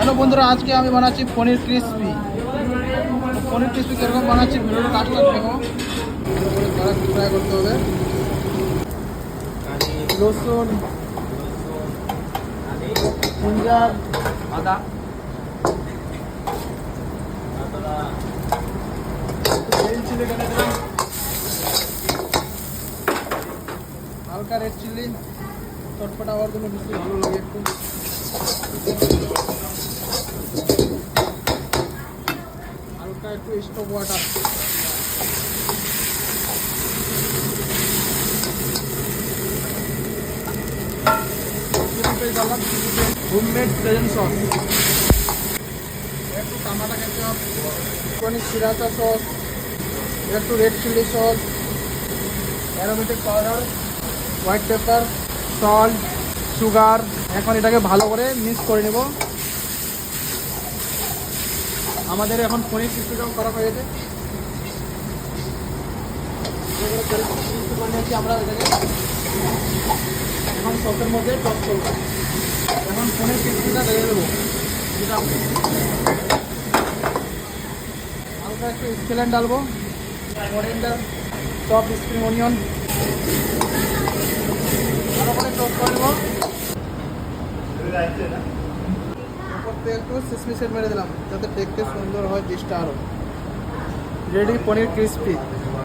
Hello বন্ধুরা, আজকে আমি বানাচ্ছি পনির ক্রিসপি। পনির ক্রিসপি কীরকম বানাচ্ছি ভিডিওটা লাস্টটা দেখো। ট্রাই করতে হবে। রসুন, জিঞ্জার, আদা, হালকা রেড চিলি, চটপটা হওয়ার জন্য বেশি ভালো লাগে একটু। হালকা একটু stove water, homemade present sauce, একটু টমাটো কেচাপ, একটু সিরাচা সস, একটু red chilli sauce, aromatic powder, white pepper, salt, sugar. এখন এটাকে ভালো করে মিক্স করে নেব। আমাদের এখন পনির ক্রিসপিটাও করা হয়ে গেছে। আমরা এটাকে এখন সসের মধ্যে টস করব। এখন পনির ক্রিসপিটা দিয়ে দেবো। হালকা একটু স্কেলেন ডালবো, মরিন্ডা, চপ, স্প্রিং অনিয়ন, ভালো করে টস করে নেবো। একটু সিসমি সেট মেরে দিলাম যাতে দেখতে সুন্দর হয় ডিশটা আরও। রেডি পনির ক্রিসপি।